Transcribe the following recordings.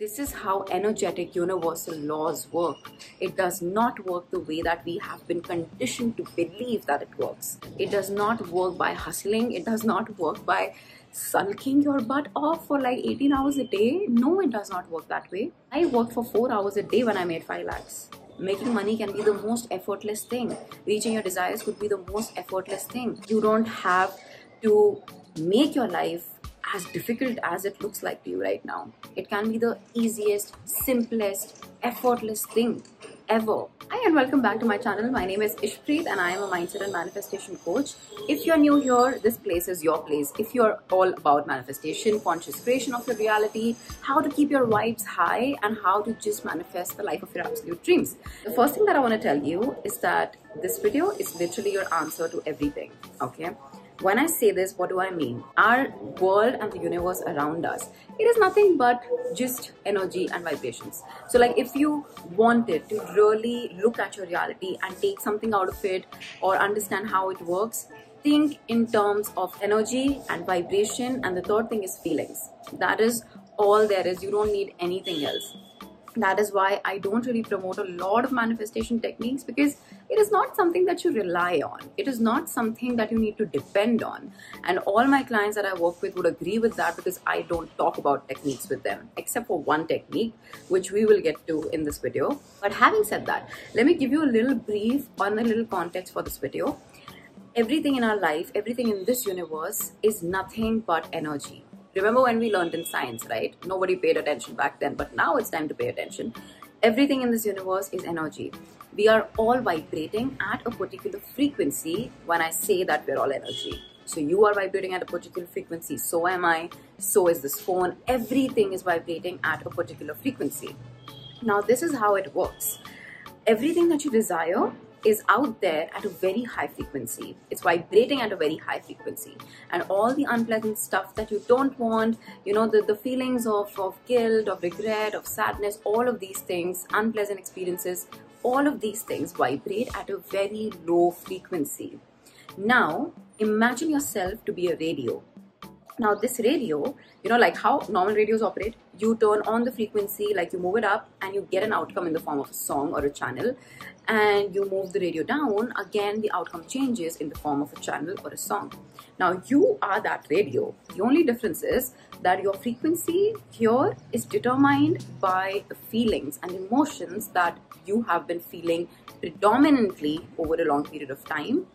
This is how energetic universal laws work. It does not work the way that we have been conditioned to believe that it works. It does not work by hustling. It does not work by sulking your butt off for like 18 hours a day. No, it does not work that way. I worked for 4 hours a day when I made 5 lakhs. Making money can be the most effortless thing. Reaching your desires could be the most effortless thing. You don't have to make your life as difficult as it looks like to you right now. It can be the easiest, simplest, effortless thing ever. Hi and welcome back to my channel. My name is Ishpreet and I am a mindset and manifestation coach. If you're new here, this place is your place. If you're all about manifestation, conscious creation of your reality, how to keep your vibes high and how to just manifest the life of your absolute dreams. The first thing that I want to tell you is that this video is literally your answer to everything, okay? When I say this, what do I mean? Our world and the universe around us, it is nothing but just energy and vibrations. So like if you wanted to really look at your reality and take something out of it or understand how it works, think in terms of energy and vibration, and the third thing is feelings. That is all there is. You don't need anything else. That is why I don't really promote a lot of manifestation techniques, because it is not something that you rely on. It is not something that you need to depend on. And all my clients that I work with would agree with that, because I don't talk about techniques with them, except for one technique, which we will get to in this video. But having said that, let me give you a little brief on a little context for this video. Everything in our life, everything in this universe is nothing but energy. Remember when we learned in science, right? Nobody paid attention back then, but now it's time to pay attention. Everything in this universe is energy. We are all vibrating at a particular frequency when I say that we're all energy. So you are vibrating at a particular frequency, so am I, so is this phone. Everything is vibrating at a particular frequency. Now this is how it works. Everything that you desire is out there at a very high frequency. It's vibrating at a very high frequency. And all the unpleasant stuff that you don't want, you know, the feelings of guilt, of regret, of sadness, all of these things, unpleasant experiences, all of these things vibrate at a very low frequency. Now, imagine yourself to be a radio. Now this radio, you know, like how normal radios operate, you turn on the frequency, like you move it up and you get an outcome in the form of a song or a channel, and you move the radio down, again the outcome changes in the form of a channel or a song. Now you are that radio. The only difference is that your frequency here is determined by the feelings and emotions that you have been feeling predominantly over a long period of time.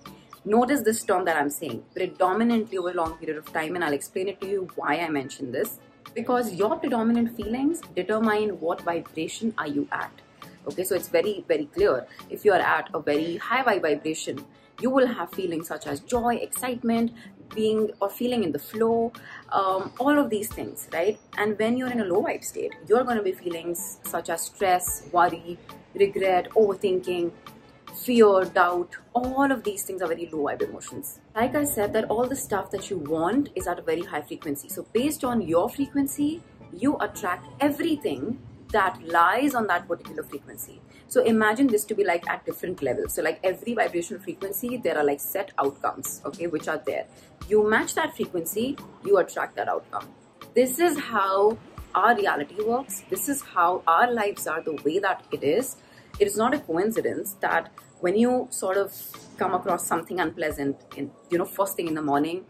Notice this term that I'm saying, predominantly over a long period of time, and I'll explain it to you why I mentioned this. Because your predominant feelings determine what vibration are you at. Okay, so it's very, very clear. If you are at a very high vibe vibration, you will have feelings such as joy, excitement, being or feeling in the flow, all of these things, right? And when you're in a low vibe state, you're going to be feelings such as stress, worry, regret, overthinking, fear, doubt. All of these things are very low vibe emotions. Like I said, that all the stuff that you want is at a very high frequency. So based on your frequency, you attract everything that lies on that particular frequency. So imagine this to be like at different levels. So like every vibrational frequency, there are like set outcomes, okay, which are there. You match that frequency, you attract that outcome. This is how our reality works. This is how our lives are the way that it is. It is not a coincidence that when you sort of come across something unpleasant in, you know, first thing in the morning,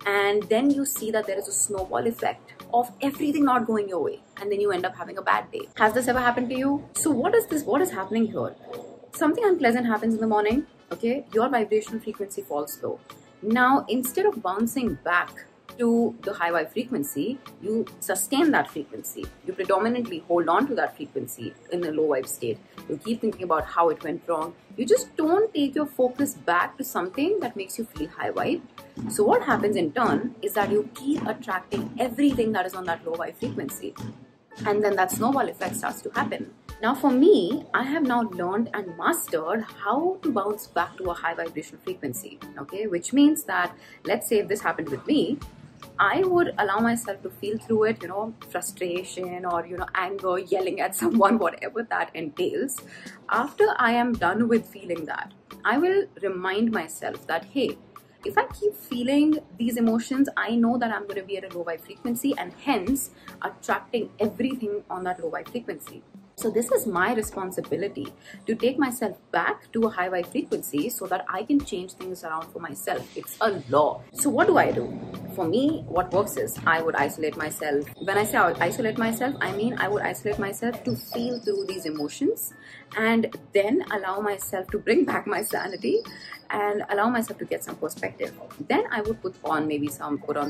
and then you see that there is a snowball effect of everything not going your way, and then you end up having a bad day. Has this ever happened to you? So what is happening here? Something unpleasant happens in the morning, okay? Your vibrational frequency falls low. Now, instead of bouncing back to the high vibe frequency, you sustain that frequency. You predominantly hold on to that frequency in a low vibe state. You keep thinking about how it went wrong. You just don't take your focus back to something that makes you feel high vibe. So what happens in turn is that you keep attracting everything that is on that low vibe frequency. And then that snowball effect starts to happen. Now for me, I have now learned and mastered how to bounce back to a high vibrational frequency, okay? Which means that, let's say if this happened with me, I would allow myself to feel through it, you know, frustration or, you know, anger, yelling at someone, whatever that entails. After I am done with feeling that, I will remind myself that, hey, If I keep feeling these emotions, I know that I'm going to be at a low vibe frequency and hence attracting everything on that low vibe frequency. So this is my responsibility to take myself back to a high vibe frequency so that I can change things around for myself. It's a law. So what do I do? For me, what works is I would isolate myself. When I say I would isolate myself, I mean I would isolate myself to feel through these emotions and then allow myself to bring back my sanity and allow myself to get some perspective. Then I would put on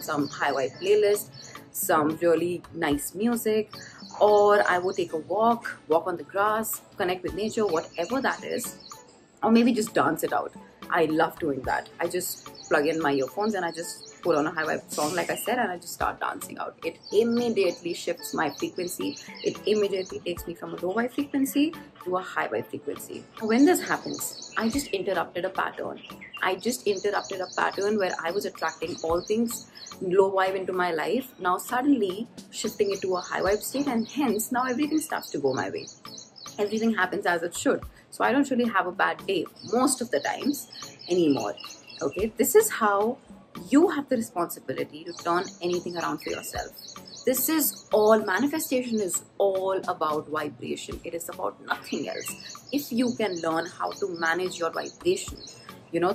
some high vibe playlist, some really nice music, or I would take a walk on the grass, connect with nature, whatever that is, or maybe just dance it out. I love doing that. I just plug in my earphones and I just put on a high vibe song, like I said, and I just start dancing out. It immediately shifts my frequency. It immediately takes me from a low vibe frequency to a high vibe frequency. When this happens, I just interrupted a pattern. I just interrupted a pattern where I was attracting all things low vibe into my life, now suddenly shifting it to a high vibe state, and hence now everything starts to go my way. Everything happens as it should. So I don't really have a bad day most of the times anymore. Okay, this is how you have the responsibility to turn anything around for yourself. This is all, manifestation is all about vibration. It is about nothing else. If you can learn how to manage your vibration,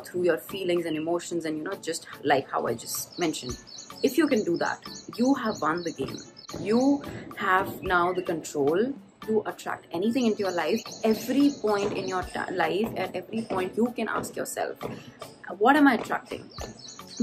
through your feelings and emotions, and just like how I just mentioned, if you can do that, you have won the game. You have now the control to attract anything into your life. Every point in your life, at every point, you can ask yourself, what am I attracting?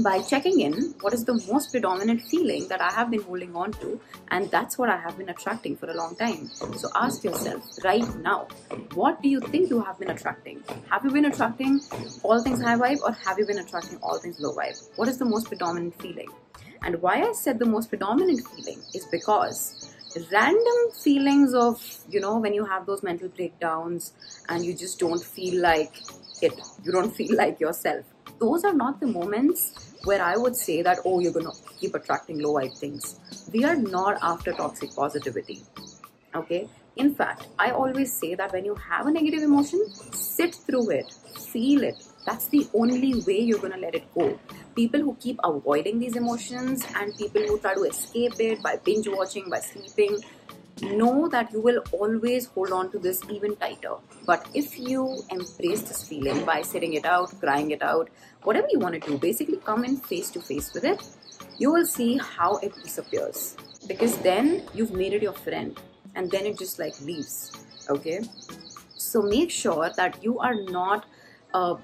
By checking in, what is the most predominant feeling that I have been holding on to, and that's what I have been attracting for a long time. So ask yourself right now, what do you think you have been attracting? Have you been attracting all things high vibe, or have you been attracting all things low vibe? What is the most predominant feeling? And why I said the most predominant feeling is because random feelings of, when you have those mental breakdowns and you just don't feel like it, you don't feel like yourself, those are not the moments where I would say that, oh, you're going to keep attracting low vibe things. We are not after toxic positivity. Okay? In fact, I always say that when you have a negative emotion, sit through it, feel it. That's the only way you're going to let it go. People who keep avoiding these emotions and people who try to escape it by binge watching, by sleeping, know that you will always hold on to this even tighter. But if you embrace this feeling by sitting it out, crying it out, whatever you want to do, basically come in face to face with it, you will see how it disappears. Because then you've made it your friend and then it just like leaves. Okay? So make sure that you are not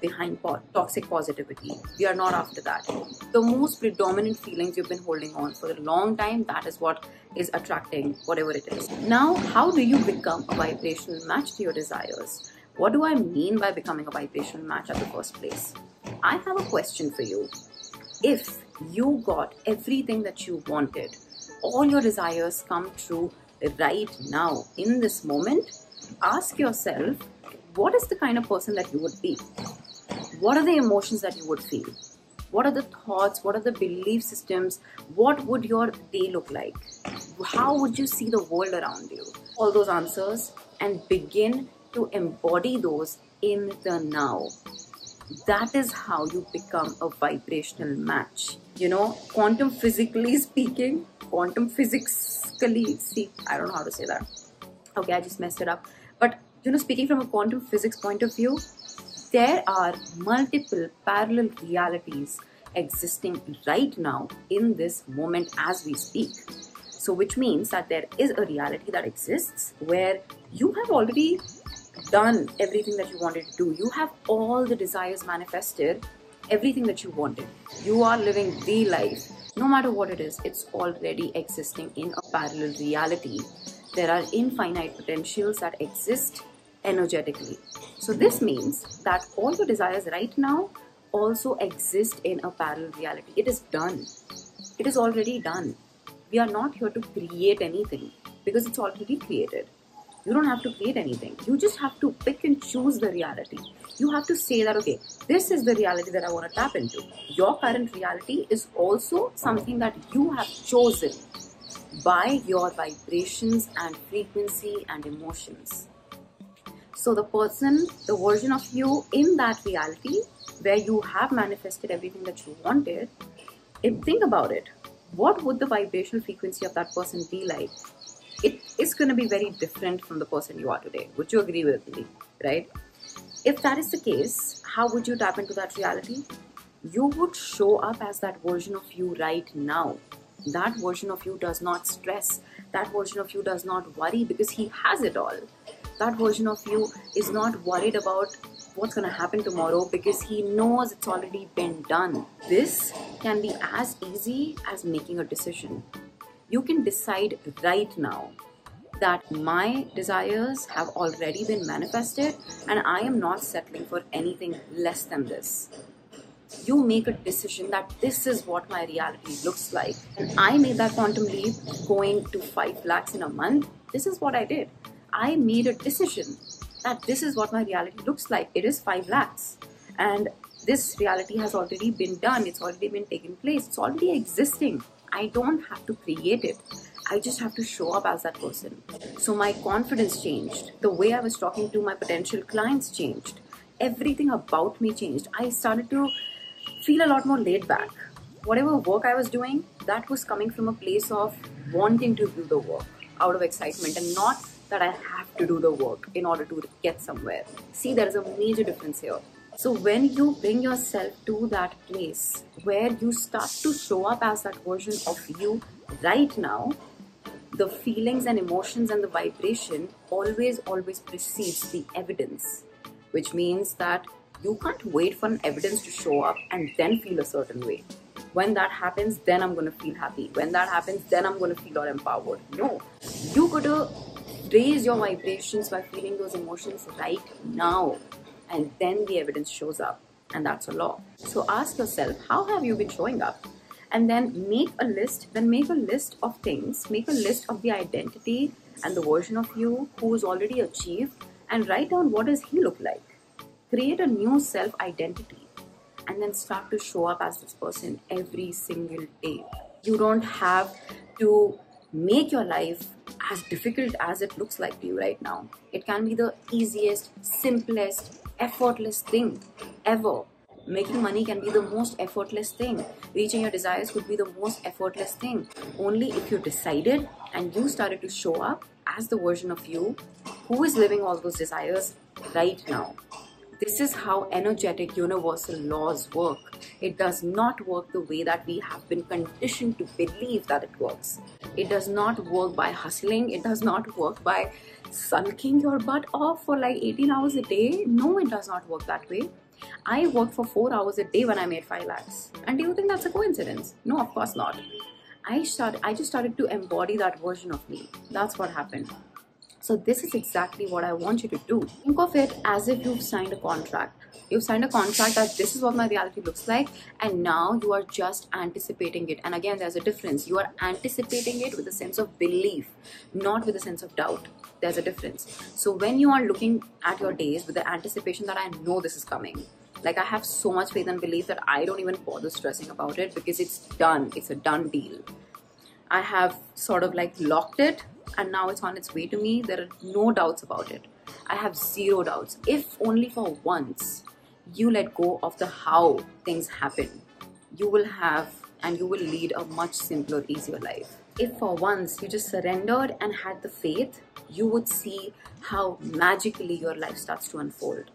behind toxic positivity. We are not after that. The most predominant feelings you've been holding on for a long time, that is what is attracting whatever it is. Now, how do you become a vibrational match to your desires? What do I mean by becoming a vibrational match at the first place? I have a question for you. If you got everything that you wanted, all your desires come true right now, in this moment, ask yourself, what is the kind of person that you would be? What are the emotions that you would feel? What are the thoughts? What are the belief systems? What would your day look like? How would you see the world around you? All those answers, and begin to embody those in the now. That is how you become a vibrational match. Quantum physically speaking, I don't know how to say that. Okay, I just messed it up. But speaking from a quantum physics point of view, there are multiple parallel realities existing right now in this moment as we speak. So which means that there is a reality that exists where you have already done everything that you wanted to do. You have all the desires manifested, everything that you wanted. You are living the life. No matter what it is, it's already existing in a parallel reality. There are infinite potentials that exist energetically. So this means that all your desires right now also exist in a parallel reality. It is done. It is already done. We are not here to create anything because it's already created. You don't have to create anything. You just have to pick and choose the reality. You have to say that, okay, this is the reality that I want to tap into. Your current reality is also something that you have chosen by your vibrations and frequency and emotions. So the person, the version of you in that reality where you have manifested everything that you wanted, think about it. What would the vibrational frequency of that person be like? It is going to be very different from the person you are today. Would you agree with me, right? If that is the case, how would you tap into that reality? You would show up as that version of you right now. That version of you does not stress. That version of you does not worry because he has it all. That version of you is not worried about what's going to happen tomorrow because he knows it's already been done. This can be as easy as making a decision. You can decide right now that my desires have already been manifested and I am not settling for anything less than this. You make a decision that this is what my reality looks like. And I made that quantum leap going to 5 lakhs in a month. This is what I did. I made a decision that this is what my reality looks like. It is 5 lakhs. And this reality has already been done. It's already been taken place. It's already existing. I don't have to create it. I just have to show up as that person. So my confidence changed. The way I was talking to my potential clients changed. Everything about me changed. I started to feel a lot more laid back. Whatever work I was doing, that was coming from a place of wanting to do the work out of excitement and not that I have to do the work in order to get somewhere. See, there is a major difference here. So when you bring yourself to that place where you start to show up as that version of you right now, the feelings and emotions and the vibration always precedes the evidence, which means that you can't wait for an evidence to show up and then feel a certain way. When that happens, then I'm going to feel happy. When that happens, then I'm going to feel all empowered. No, you got to raise your vibrations by feeling those emotions right now, and then the evidence shows up, and that's a law. So ask yourself, how have you been showing up? And then make a list. Then make a list of things. Make a list of the identity and the version of you who is already achieved, and write down what does he look like. Create a new self-identity and then start to show up as this person every single day. You don't have to make your life as difficult as it looks like to you right now. It can be the easiest, simplest, effortless thing ever. Making money can be the most effortless thing. Reaching your desires could be the most effortless thing. Only if you decided and you started to show up as the version of you who is living all those desires right now. This is how energetic universal laws work. It does not work the way that we have been conditioned to believe that it works. It does not work by hustling. It does not work by sulking your butt off for like 18 hours a day. No, it does not work that way. I worked for 4 hours a day when I made 5 lakhs. And do you think that's a coincidence? No, of course not. I just started to embody that version of me. That's what happened. So this is exactly what I want you to do. Think of it as if you've signed a contract. You've signed a contract that this is what my reality looks like, and now you are just anticipating it. And again, there's a difference. You are anticipating it with a sense of belief, not with a sense of doubt. There's a difference. So when you are looking at your days with the anticipation that I know this is coming, like I have so much faith and belief that I don't even bother stressing about it because it's done. It's a done deal. I have sort of like locked it, and now it's on its way to me. There are no doubts about it. I have zero doubts. If only for once you let go of the how things happen, you will have and you will lead a much simpler, easier life. If for once you just surrendered and had the faith, you would see how magically your life starts to unfold.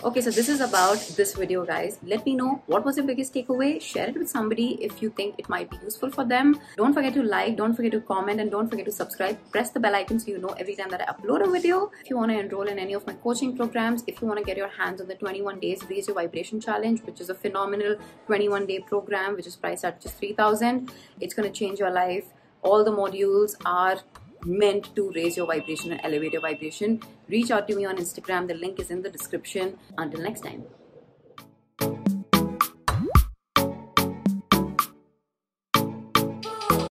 Okay, so this is about this video, guys. Let me know what was your biggest takeaway. Share it with somebody if you think it might be useful for them. Don't forget to like, don't forget to comment, and don't forget to subscribe. Press the bell icon so you know every time that I upload a video. If you want to enroll in any of my coaching programs, if you want to get your hands on the 21 days Raise Your Vibration Challenge, which is a phenomenal 21-day program, which is priced at just 3,000. It's going to change your life. All the modules are meant to raise your vibration and elevate your vibration. Reach out to me on Instagram. The link is in the description. Until next time.